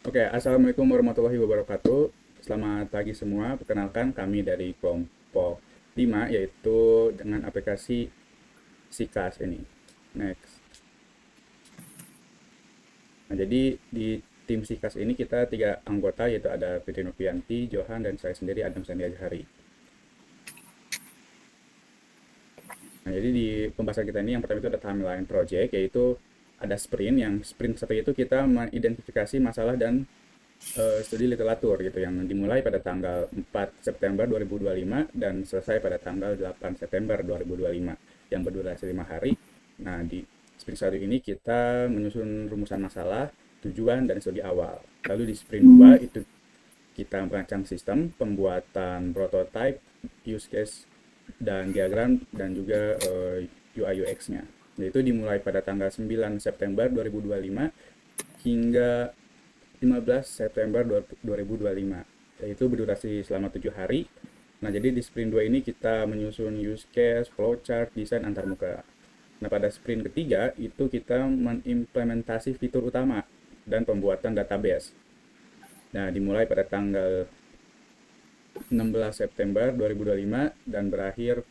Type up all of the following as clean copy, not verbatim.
Oke, Assalamualaikum warahmatullahi wabarakatuh. Selamat pagi semua. Perkenalkan kami dari kelompok 5, yaitu dengan aplikasi SIKAS ini. Next. Nah, jadi di tim SIKAS ini kita 3 anggota, yaitu ada Fitri Novianti, Johan, dan saya sendiri Adam Sandi Azhari. Nah, jadi di pembahasan kita ini yang pertama itu ada timeline project, yaitu ada sprint. Yang sprint satu itu kita mengidentifikasi masalah dan studi literatur gitu yang dimulai pada tanggal 4 September 2025 dan selesai pada tanggal 8 September 2025 yang berdurasi 5 hari. Nah, di sprint 1 ini kita menyusun rumusan masalah, tujuan, dan studi awal. Lalu di sprint 2 itu kita merancang sistem, pembuatan prototype, use case, dan diagram, dan juga UI UX-nya. Yaitu dimulai pada tanggal 9 September 2025 hingga 15 September 2025, yaitu berdurasi selama 7 hari. Nah, jadi di sprint 2 ini kita menyusun use case, flowchart, desain antarmuka. Nah, pada sprint ketiga itu kita mengimplementasi fitur utama dan pembuatan database. Nah, dimulai pada tanggal 16 September 2025 dan berakhir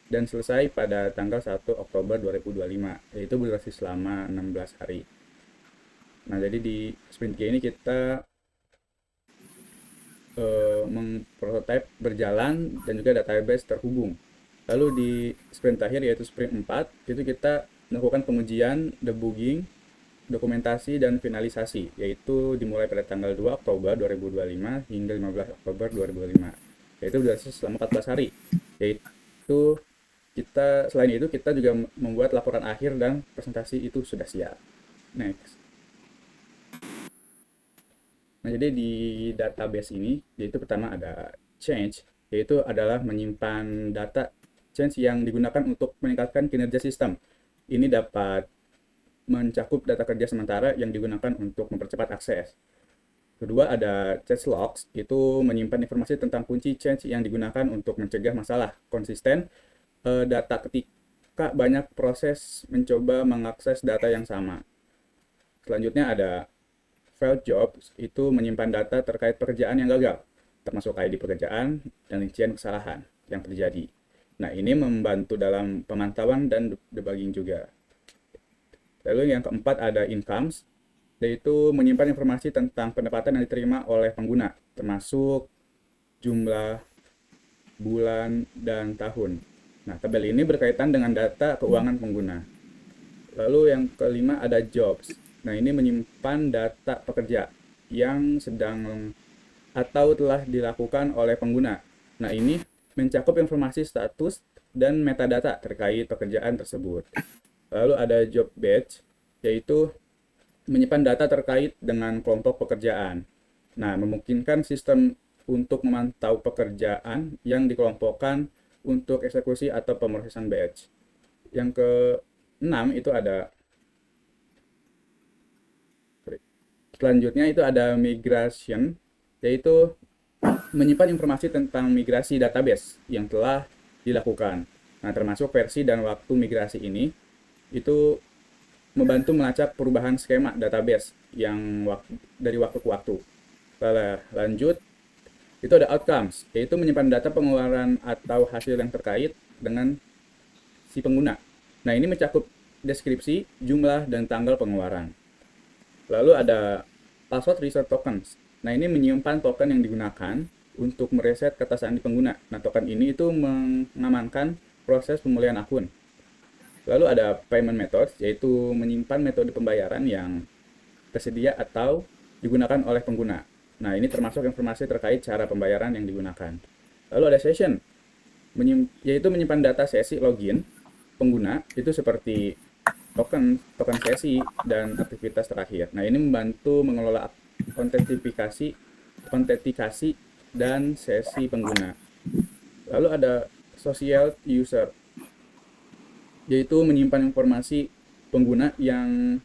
dan selesai pada tanggal 1 Oktober 2025, yaitu berdurasi selama 16 hari. Nah, jadi di sprint 3 ini kita memprototype berjalan dan juga database terhubung. Lalu di sprint terakhir yaitu sprint 4 itu kita melakukan pengujian, debugging, dokumentasi, dan finalisasi, yaitu dimulai pada tanggal 2 Oktober 2025 hingga 15 Oktober 2025, yaitu durasi selama 14 hari. Yaitu kita selain itu kita juga membuat laporan akhir dan presentasi itu sudah siap. Next. Nah, jadi di database ini, yaitu pertama ada change, yaitu adalah menyimpan data change yang digunakan untuk meningkatkan kinerja sistem. Ini dapat mencakup data kerja sementara yang digunakan untuk mempercepat akses. Kedua ada change logs, itu menyimpan informasi tentang kunci change yang digunakan untuk mencegah masalah konsisten data ketika banyak proses mencoba mengakses data yang sama. Selanjutnya ada file jobs, itu menyimpan data terkait pekerjaan yang gagal, termasuk ID pekerjaan dan rincian kesalahan yang terjadi. Nah, ini membantu dalam pemantauan dan debugging juga. Lalu yang keempat ada incomes, yaitu menyimpan informasi tentang pendapatan yang diterima oleh pengguna, termasuk jumlah, bulan, dan tahun. Nah, tabel ini berkaitan dengan data keuangan pengguna. Lalu yang kelima ada jobs. Nah, ini menyimpan data pekerja yang sedang atau telah dilakukan oleh pengguna. Nah, ini mencakup informasi status dan metadata terkait pekerjaan tersebut. Lalu ada job batch, yaitu menyimpan data terkait dengan kelompok pekerjaan. Nah, memungkinkan sistem untuk memantau pekerjaan yang dikelompokkan untuk eksekusi atau pemrosesan batch. Yang keenam itu ada selanjutnya itu ada migration, yaitu menyimpan informasi tentang migrasi database yang telah dilakukan. Nah, termasuk versi dan waktu migrasi ini itu membantu melacak perubahan skema database yang dari waktu ke waktu. Lalu lanjut, itu ada outcomes, yaitu menyimpan data pengeluaran atau hasil yang terkait dengan si pengguna. Nah, ini mencakup deskripsi, jumlah, dan tanggal pengeluaran. Lalu ada password reset tokens. Nah, ini menyimpan token yang digunakan untuk mereset kata sandi pengguna. Nah, token ini itu mengamankan proses pemulihan akun. Lalu ada payment methods, yaitu menyimpan metode pembayaran yang tersedia atau digunakan oleh pengguna. Nah, ini termasuk informasi terkait cara pembayaran yang digunakan. Lalu ada session, yaitu menyimpan data sesi login pengguna, itu seperti token sesi dan aktivitas terakhir. Nah, ini membantu mengelola autentikasi dan sesi pengguna. Lalu ada social user, yaitu menyimpan informasi pengguna yang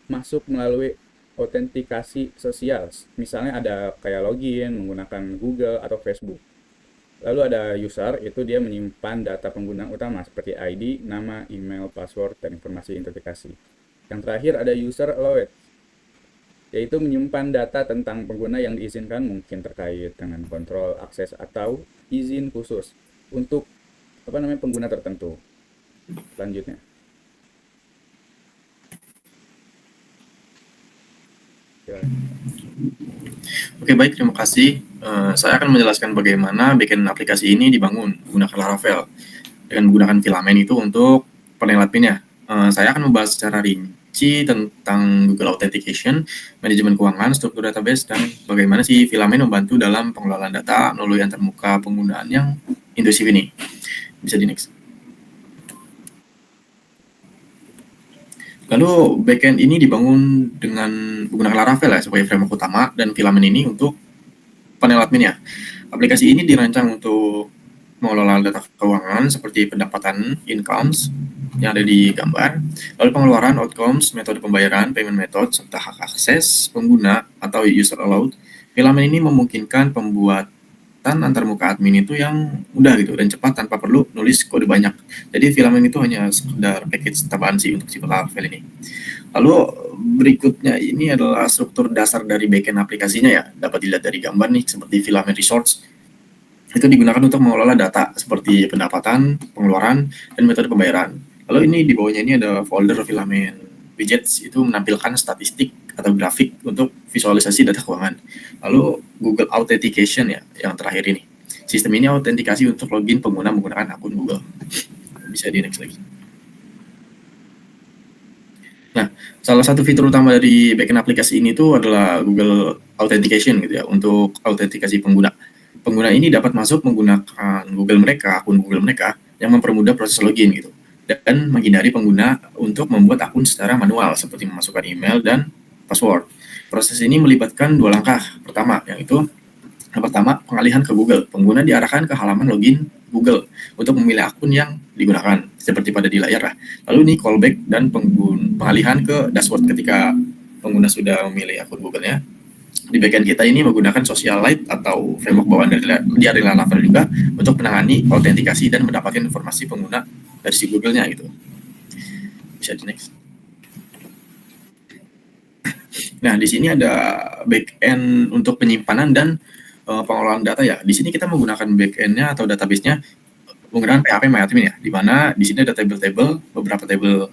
masuk melalui autentikasi sosial. Misalnya ada kayak login menggunakan Google atau Facebook. Lalu ada user, itu dia menyimpan data pengguna utama seperti ID, nama, email, password, dan informasi identifikasi. Yang terakhir ada user allowed, yaitu menyimpan data tentang pengguna yang diizinkan, mungkin terkait dengan kontrol akses atau izin khusus untuk pengguna tertentu. Selanjutnya. Oke, baik, terima kasih. Saya akan menjelaskan bagaimana backend aplikasi ini dibangun menggunakan Laravel dengan menggunakan Filament itu untuk penelapinnya. Saya akan membahas secara rinci tentang Google Authentication, manajemen keuangan, struktur database, dan bagaimana si Filament membantu dalam pengelolaan data melalui antarmuka penggunaan yang intuitif ini. Bisa di next. Lalu backend ini dibangun dengan menggunakan Laravel ya sebagai framework utama, dan Filament ini untuk panel adminnya. Aplikasi ini dirancang untuk mengelola data keuangan seperti pendapatan, incomes yang ada di gambar, lalu pengeluaran, outcomes, metode pembayaran, payment method, serta hak akses pengguna atau user allowed. Filament ini memungkinkan pembuatan antarmuka admin itu yang mudah gitu dan cepat tanpa perlu nulis kode banyak. Jadi Filament itu hanya sekedar package tambahan sih untuk si Laravel ini. Lalu berikutnya ini adalah struktur dasar dari backend aplikasinya ya. Dapat dilihat dari gambar nih seperti Filament Resource. Itu digunakan untuk mengelola data seperti pendapatan, pengeluaran, dan metode pembayaran. Lalu ini di bawahnya ini ada folder Filament Widgets, itu menampilkan statistik atau grafik untuk visualisasi data keuangan. Lalu Google Authentication ya, yang terakhir ini. Sistem ini autentikasi untuk login pengguna menggunakan akun Google. Bisa di next lagi. Nah, salah satu fitur utama dari backend aplikasi ini tuh adalah Google Authentication gitu ya, untuk autentikasi pengguna. Pengguna ini dapat masuk menggunakan Google mereka, akun Google mereka, yang mempermudah proses login gitu, dan menghindari pengguna untuk membuat akun secara manual seperti memasukkan email dan password. Proses ini melibatkan dua langkah. Pertama, yang pertama, pengalihan ke Google. Pengguna diarahkan ke halaman login Google untuk memilih akun yang digunakan, seperti pada di layar lah. Lalu ini callback dan pengalihan ke dashboard ketika pengguna sudah memilih akun Google-nya. Di backend kita ini menggunakan Socialite atau framework bawaan dari Laravel juga untuk menangani autentikasi dan mendapatkan informasi pengguna dari si Google-nya gitu. Bisa di next. Nah, di sini ada backend untuk penyimpanan dan pengelolaan data ya. Di sini kita menggunakan backend-nya atau database-nya menggunakan PHP MyAdmin ya, di mana di sini ada table-table, beberapa table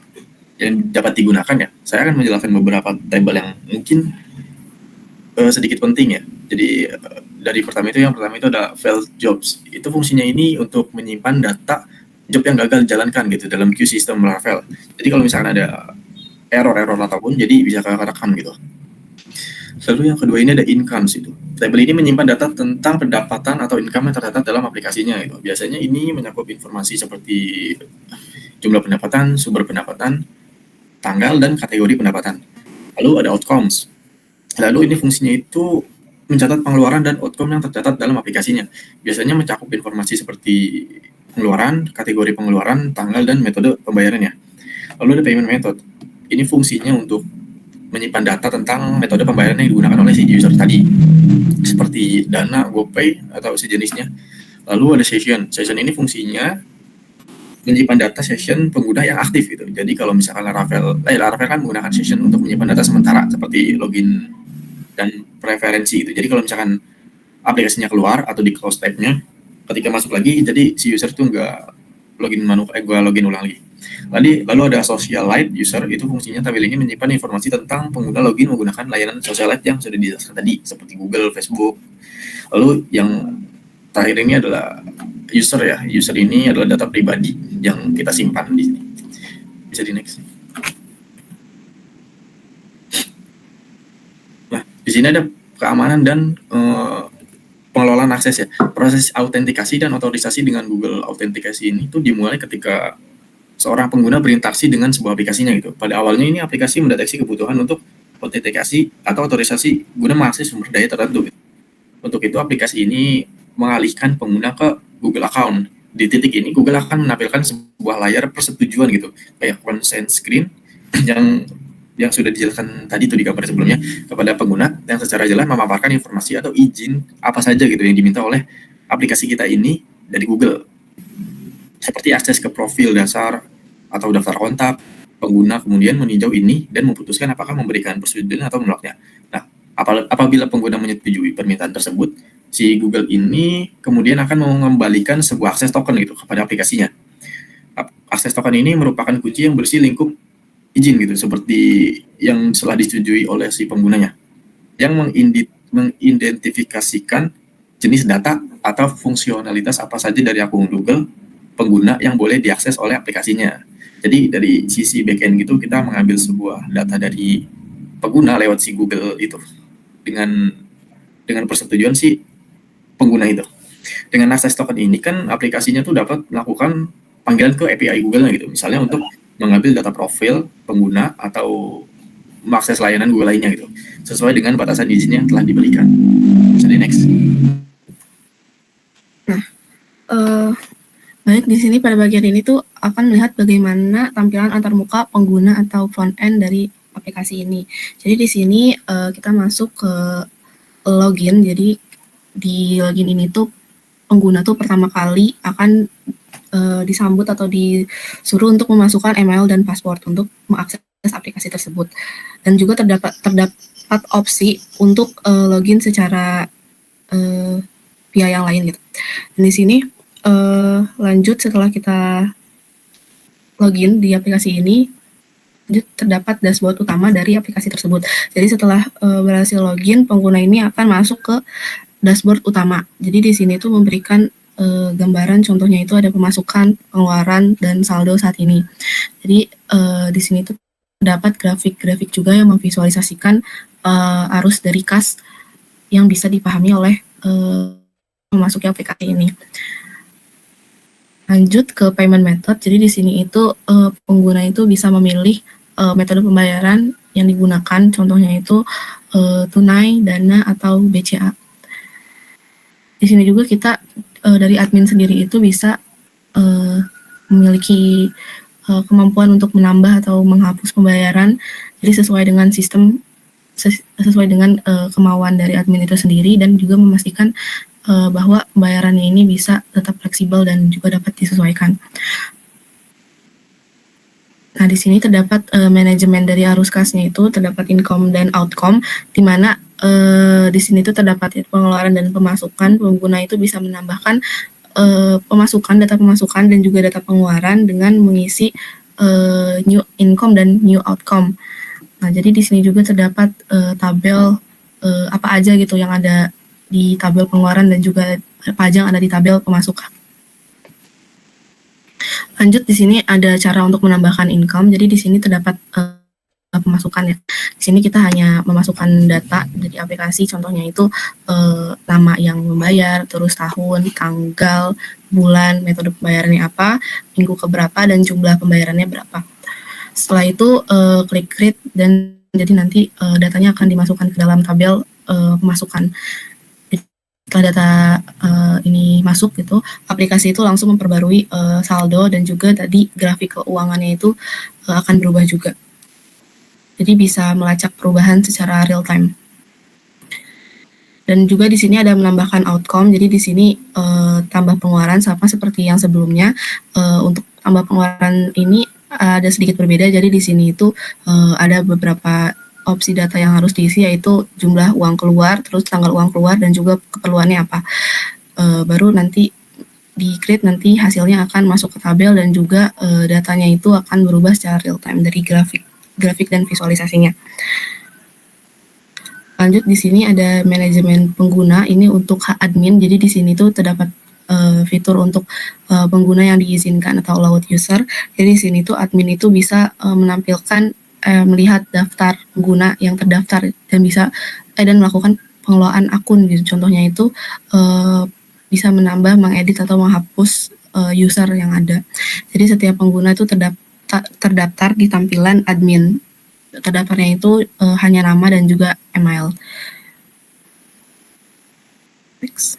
yang dapat digunakan ya. Saya akan menjelaskan beberapa table yang mungkin sedikit penting ya. Jadi dari yang pertama itu ada failed jobs. Itu fungsinya ini untuk menyimpan data job yang gagal dijalankan gitu dalam queue system Laravel. Jadi kalau misalkan ada error ataupun jadi bisa kerekam gitu. Lalu yang kedua ini ada incomes itu. Tabel ini menyimpan data tentang pendapatan atau income yang tercatat dalam aplikasinya gitu. Biasanya ini mencakup informasi seperti jumlah pendapatan, sumber pendapatan, tanggal, dan kategori pendapatan. Lalu ada outcomes. Lalu ini fungsinya itu mencatat pengeluaran dan outcome yang tercatat dalam aplikasinya. Biasanya mencakup informasi seperti pengeluaran, kategori pengeluaran, tanggal, dan metode pembayarannya. Lalu ada payment method. Ini fungsinya untuk menyimpan data tentang metode pembayaran yang digunakan oleh si user tadi, seperti Dana, GoPay, atau sejenisnya. Lalu ada session. Session ini fungsinya menyimpan data session pengguna yang aktif gitu. Jadi kalau misalkan Laravel kan menggunakan session untuk menyimpan data sementara seperti login dan preferensi gitu. Jadi kalau misalkan aplikasinya keluar atau di close tab-nya, ketika masuk lagi, jadi si user itu nggak login ulang lagi. Lalu ada Socialite user, itu fungsinya tabel ini menyimpan informasi tentang pengguna login menggunakan layanan Socialite yang sudah dijelaskan tadi, seperti Google, Facebook. Lalu yang terakhir ini adalah user ya. User ini adalah data pribadi yang kita simpan di sini. Bisa di next. Nah, di sini ada keamanan dan pengelolaan akses ya. Proses autentikasi dan otorisasi dengan Google Authentication ini tuh dimulai ketika seorang pengguna berinteraksi dengan sebuah aplikasinya gitu. Pada awalnya ini aplikasi mendeteksi kebutuhan untuk autentikasi atau otorisasi guna mengakses sumber daya tertentu. Untuk itu aplikasi ini mengalihkan pengguna ke Google account. Di titik ini Google akan menampilkan sebuah layar persetujuan gitu, kayak consent screen yang sudah dijelaskan tadi itu di gambar sebelumnya, kepada pengguna yang secara jelas memaparkan informasi atau izin apa saja gitu yang diminta oleh aplikasi kita ini dari Google, seperti akses ke profil dasar atau daftar kontak pengguna, kemudian meninjau ini dan memutuskan apakah memberikan persetujuan atau menolaknya. Apabila pengguna menyetujui permintaan tersebut, si Google ini kemudian akan mengembalikan sebuah akses token gitu kepada aplikasinya. Akses token ini merupakan kunci yang bersih lingkup izin gitu, seperti yang telah disetujui oleh si penggunanya, yang mengidentifikasikan jenis data atau fungsionalitas apa saja dari akun Google pengguna yang boleh diakses oleh aplikasinya. Jadi dari sisi backend gitu kita mengambil sebuah data dari pengguna lewat si Google itu dengan persetujuan si pengguna itu. Dengan akses token ini kan aplikasinya tuh dapat melakukan panggilan ke API Google gitu, misalnya untuk mengambil data profil pengguna atau mengakses layanan Google lainnya gitu, sesuai dengan batasan izin yang telah diberikan. Bisa di next. Baik, di sini pada bagian ini tuh akan melihat bagaimana tampilan antarmuka pengguna atau front end dari aplikasi ini. Jadi di sini kita masuk ke login. Jadi di login ini tuh pengguna tuh pertama kali akan disambut atau disuruh untuk memasukkan email dan password untuk mengakses aplikasi tersebut. Dan juga terdapat opsi untuk login secara via yang lain gitu. Dan di sini lanjut setelah kita login di aplikasi ini, terdapat dashboard utama dari aplikasi tersebut. Jadi setelah berhasil login, pengguna ini akan masuk ke dashboard utama. Jadi di sini tuh memberikan gambaran, contohnya itu ada pemasukan, pengeluaran, dan saldo saat ini. Jadi di sini tuh terdapat grafik-grafik juga yang memvisualisasikan arus dari kas yang bisa dipahami oleh memasuki aplikasi ini. Lanjut ke payment method. Jadi di sini itu pengguna itu bisa memilih metode pembayaran yang digunakan. Contohnya itu tunai, dana, atau BCA. Di sini juga kita dari admin sendiri itu bisa memiliki kemampuan untuk menambah atau menghapus pembayaran. Jadi sesuai dengan sistem, sesuai dengan kemauan dari admin itu sendiri, dan juga memastikan bahwa pembayarannya ini bisa tetap fleksibel dan juga dapat disesuaikan. Nah, di sini terdapat manajemen dari arus kasnya itu, terdapat income dan outcome, di mana di sini itu terdapat pengeluaran dan pemasukan. Pengguna itu bisa menambahkan data pemasukan dan juga data pengeluaran dengan mengisi new income dan new outcome. Nah, jadi di sini juga terdapat tabel apa aja gitu yang ada di tabel pengeluaran dan juga apa aja yang ada di tabel pemasukan. Lanjut, di sini ada cara untuk menambahkan income. Jadi di sini terdapat pemasukan ya. Di sini kita hanya memasukkan data dari aplikasi, contohnya itu nama yang membayar, terus tahun, tanggal, bulan, metode pembayarannya apa, minggu keberapa, dan jumlah pembayarannya berapa. Setelah itu klik create, dan jadi nanti datanya akan dimasukkan ke dalam tabel pemasukan. Setelah data ini masuk gitu, aplikasi itu langsung memperbarui saldo, dan juga tadi grafik keuangannya itu akan berubah juga. Jadi bisa melacak perubahan secara real time. Dan juga di sini ada menambahkan outcome. Jadi di sini tambah pengeluaran sama seperti yang sebelumnya. Untuk tambah pengeluaran ini ada sedikit berbeda. Jadi di sini itu ada beberapa opsi data yang harus diisi, yaitu jumlah uang keluar, terus tanggal uang keluar, dan juga keperluannya apa. Baru nanti di create, nanti hasilnya akan masuk ke tabel, dan juga datanya itu akan berubah secara real time dari grafik dan visualisasinya. Lanjut, di sini ada manajemen pengguna, ini untuk hak admin. Jadi di sini tuh terdapat fitur untuk pengguna yang diizinkan atau allowed user. Jadi di sini tuh admin itu bisa menampilkan melihat daftar pengguna yang terdaftar dan bisa dan melakukan pengelolaan akun gitu. Contohnya itu bisa menambah, mengedit, atau menghapus user yang ada. Jadi setiap pengguna itu terdaftar di tampilan admin. Terdaftarnya itu hanya nama dan juga email. Next.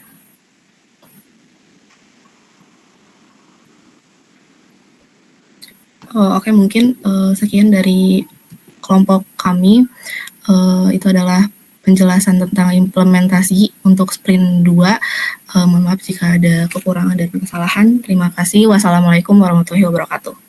Oke, mungkin sekian dari kelompok kami. Itu adalah penjelasan tentang implementasi untuk sprint 2. Mohon maaf jika ada kekurangan dan kesalahan. Terima kasih. Wassalamualaikum warahmatullahi wabarakatuh.